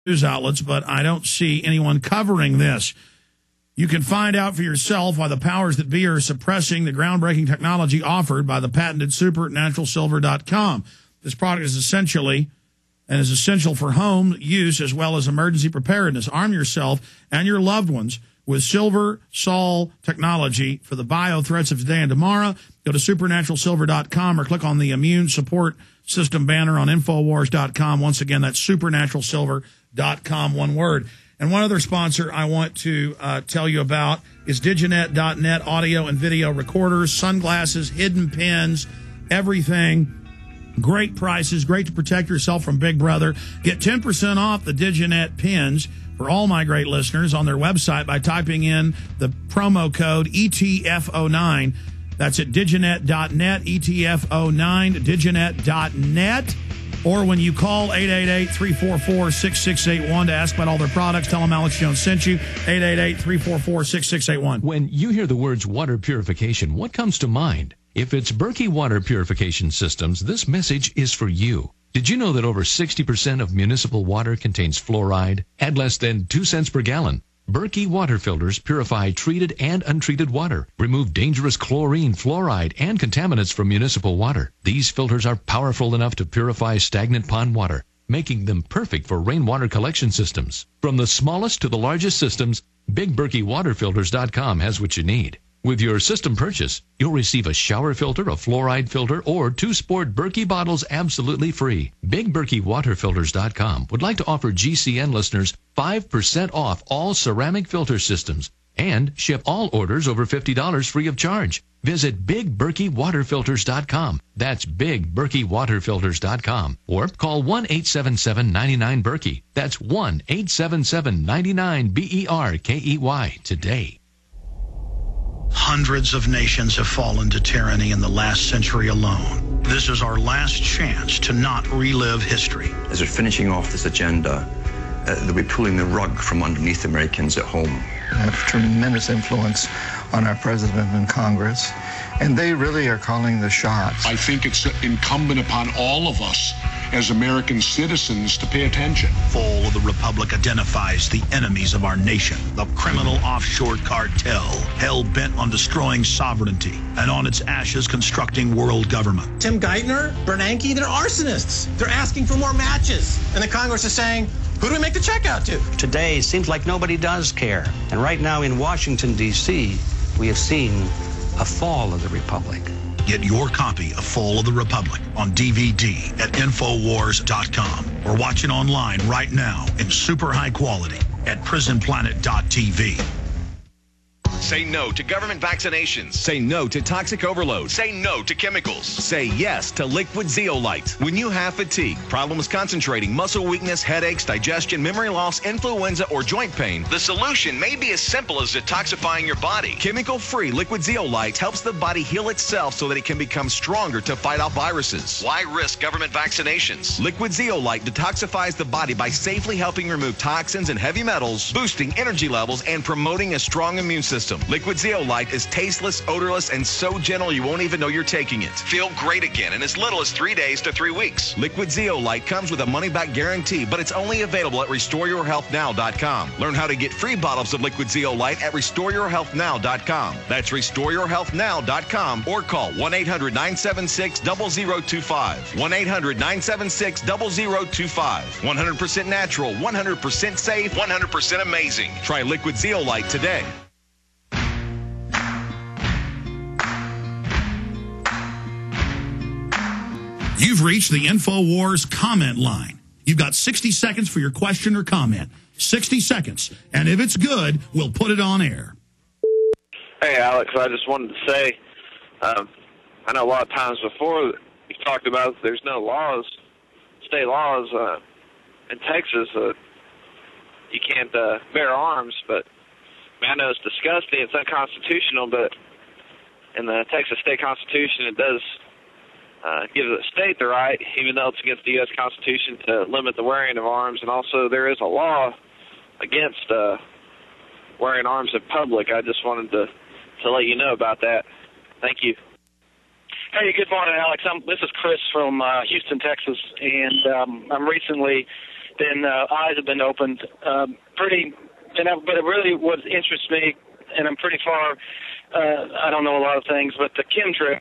news outlets, but I don't see anyone covering this. You can find out for yourself why the powers that be are suppressing the groundbreaking technology offered by the patented supernaturalsilver.com. This product is essential for home use as well as emergency preparedness. Arm yourself and your loved ones with Silver Sol technology for the bio threats of today and tomorrow. Go to supernaturalsilver.com or click on the immune support system banner on Infowars.com. Once again, that's supernaturalsilver.com, one word. And one other sponsor I want to tell you about is Diginet.net audio and video recorders, sunglasses, hidden pins, everything. Great prices, great to protect yourself from Big Brother. Get 10% off the Diginet pins for all my great listeners on their website by typing in the promo code ETF09. That's at diginet.net, ETF09, diginet.net. Or when you call 888-344-6681 to ask about all their products, tell them Alex Jones sent you, 888-344-6681. When you hear the words water purification, what comes to mind? If it's Berkey Water Purification Systems, this message is for you. Did you know that over 60% of municipal water contains fluoride at less than 2 cents per gallon? Berkey water filters purify treated and untreated water, remove dangerous chlorine, fluoride, and contaminants from municipal water. These filters are powerful enough to purify stagnant pond water, making them perfect for rainwater collection systems. From the smallest to the largest systems, BigBerkeyWaterFilters.com has what you need. With your system purchase, you'll receive a shower filter, a fluoride filter, or 2 sport Berkey bottles absolutely free. BigBerkeyWaterFilters.com would like to offer GCN listeners 5% off all ceramic filter systems and ship all orders over $50 free of charge. Visit BigBerkeyWaterFilters.com. That's BigBerkeyWaterFilters.com. Or call 1-877-99-BERKEY. That's 1-877-99-BERKEY today. Hundreds of nations have fallen to tyranny in the last century alone. This is our last chance to not relive history. As we're finishing off this agenda, they'll be pulling the rug from underneath Americans at home. They have tremendous influence on our president and Congress, and they really are calling the shots. I think it's incumbent upon all of us as American citizens to pay attention. Fall of the Republic identifies the enemies of our nation, the criminal offshore cartel, hell-bent on destroying sovereignty, and on its ashes constructing world government. Tim Geithner, Bernanke, they're arsonists. They're asking for more matches. And the Congress is saying, who do we make the check out to? Today, it seems like nobody does care. And right now in Washington, D.C., we have seen a fall of the Republic. Get your copy of Fall of the Republic on DVD at Infowars.com or watch it online right now in super high quality at prisonplanet.tv. Say no to government vaccinations. Say no to toxic overload. Say no to chemicals. Say yes to liquid zeolite. When you have fatigue, problems concentrating, muscle weakness, headaches, digestion, memory loss, influenza, or joint pain, the solution may be as simple as detoxifying your body. Chemical-free liquid zeolite helps the body heal itself so that it can become stronger to fight off viruses. Why risk government vaccinations? Liquid zeolite detoxifies the body by safely helping remove toxins and heavy metals, boosting energy levels, and promoting a strong immune system. Liquid zeolite is tasteless, odorless, and so gentle you won't even know you're taking it. Feel great again in as little as 3 days to 3 weeks. Liquid zeolite comes with a money-back guarantee, but it's only available at RestoreYourHealthNow.com. Learn how to get free bottles of liquid zeolite at RestoreYourHealthNow.com. That's RestoreYourHealthNow.com or call 1-800-976-0025. 1-800-976-0025. 100% natural, 100% safe, 100% amazing. Try liquid zeolite today. You've reached the InfoWars comment line. You've got 60 seconds for your question or comment. 60 seconds. And if it's good, we'll put it on air. Hey, Alex, I just wanted to say, I know a lot of times before you talked about there's no laws, state laws in Texas. You can't bear arms, but I know it's disgusting. It's unconstitutional, but in the Texas state constitution, it does gives the state the right, even though it's against the U.S. Constitution, to limit the wearing of arms. And also there is a law against wearing arms in public. I just wanted to let you know about that. Thank you. Hey, good morning, Alex. This is Chris from Houston, Texas, and I'm recently been eyes have been opened but it really what interests me, and I'm pretty far. I don't know a lot of things, but the chemtrail.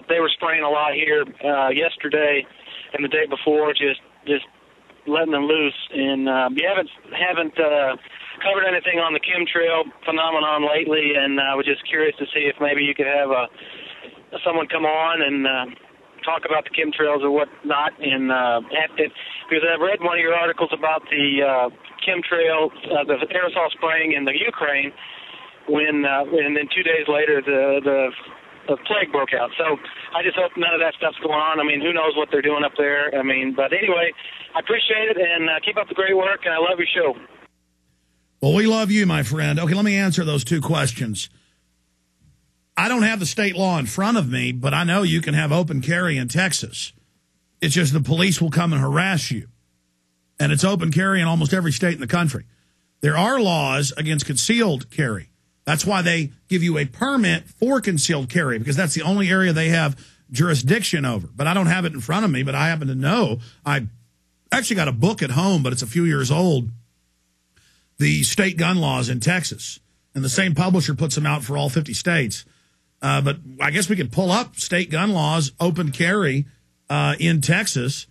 They were spraying a lot here yesterday and the day before, just letting them loose. And you haven't covered anything on the chemtrail phenomenon lately, and I was just curious to see if maybe you could have someone come on and talk about the chemtrails or whatnot. And because I read one of your articles about the chemtrail, the aerosol spraying in the Ukraine, and then 2 days later the plague broke out. So I just hope none of that stuff's going on. I mean, who knows what they're doing up there? I mean, but anyway, I appreciate it, and keep up the great work, and I love your show. Well, we love you, my friend. Okay, let me answer those two questions. I don't have the state law in front of me, but I know you can have open carry in Texas. It's just the police will come and harass you. And it's open carry in almost every state in the country. There are laws against concealed carry. That's why they give you a permit for concealed carry, because that's the only area they have jurisdiction over. But I don't have it in front of me, but I happen to know. I actually got a book at home, but it's a few years old, the state gun laws in Texas. And the same publisher puts them out for all 50 states. But I guess we could pull up state gun laws, open carry in Texas.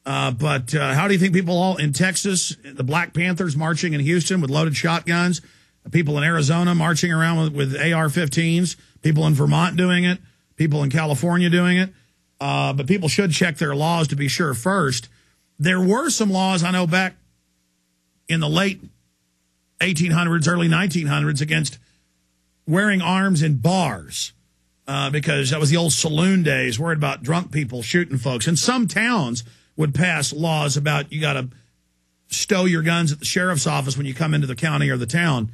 But how do you think people all in Texas, the Black Panthers marching in Houston with loaded shotguns, people in Arizona marching around with AR-15s, people in Vermont doing it, people in California doing it. But people should check their laws to be sure first. There were some laws, I know, back in the late 1800s, early 1900s against wearing arms in bars because that was the old saloon days, worried about drunk people shooting folks. And some towns would pass laws about you got to stow your guns at the sheriff's office when you come into the county or the town.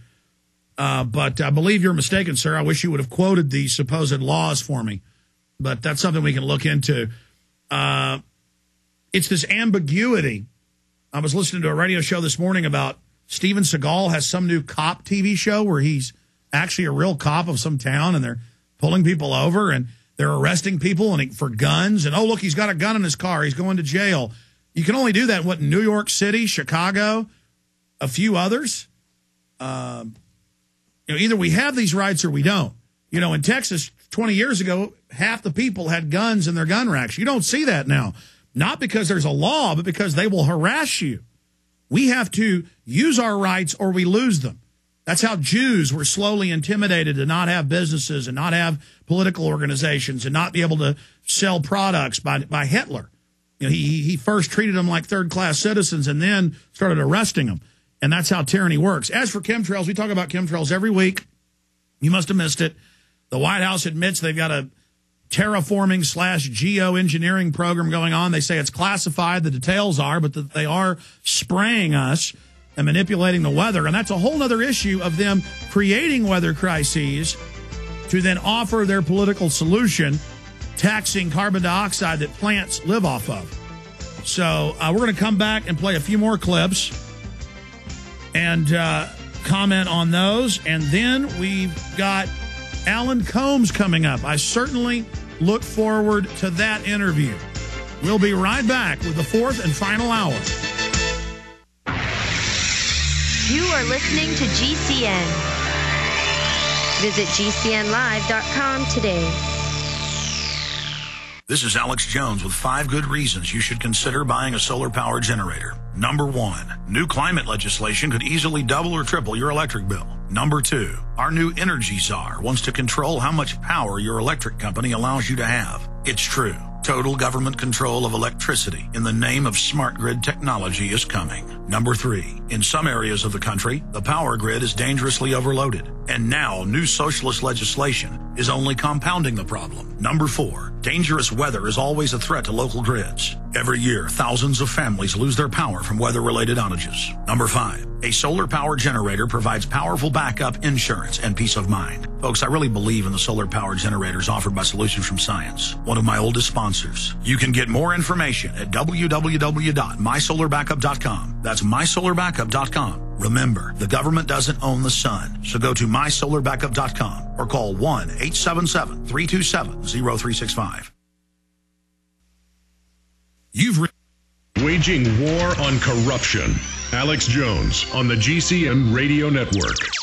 But I believe you're mistaken, sir. I wish you would have quoted the supposed laws for me. But that's something we can look into. It's this ambiguity. I was listening to a radio show this morning about Steven Seagal has some new cop TV show where he's actually a real cop of some town, and they're pulling people over, and they're arresting people for guns. And, oh, look, he's got a gun in his car. He's going to jail. You can only do that, in New York City, Chicago, a few others. Either we have these rights or we don't. In Texas, 20 years ago, half the people had guns in their gun racks. You don't see that now. Not because there's a law, but because they will harass you. We have to use our rights or we lose them. That's how Jews were slowly intimidated to not have businesses and not have political organizations and not be able to sell products by Hitler. He first treated them like third-class citizens and then started arresting them. And that's how tyranny works. As for chemtrails, we talk about chemtrails every week. You must have missed it. The White House admits they've got a terraforming / geoengineering program going on. They say it's classified, the details are, but that they are spraying us and manipulating the weather. And that's a whole other issue of them creating weather crises to then offer their political solution, taxing carbon dioxide that plants live off of. So we're going to come back and play a few more clips and comment on those. And then we've got Alan Colmes coming up. I certainly look forward to that interview. We'll be right back with the fourth and final hour. You are listening to GCN. Visit GCNlive.com today. This is Alex Jones with 5 good reasons you should consider buying a solar power generator. Number 1, new climate legislation could easily double or triple your electric bill. Number 2, our new energy czar wants to control how much power your electric company allows you to have. It's true. Total government control of electricity in the name of smart grid technology is coming. Number 3, in some areas of the country, the power grid is dangerously overloaded. And now new socialist legislation is only compounding the problem. Number 4, dangerous weather is always a threat to local grids. Every year, thousands of families lose their power from weather-related outages. Number 5, a solar power generator provides powerful backup insurance and peace of mind. Folks, I really believe in the solar power generators offered by Solutions from Science, one of my oldest sponsors. You can get more information at www.mysolarbackup.com. That's mysolarbackup.com. Remember, the government doesn't own the sun, so go to mysolarbackup.com or call 1-877-327-0365. Waging War on Corruption. Alex Jones on the GCN Radio Network.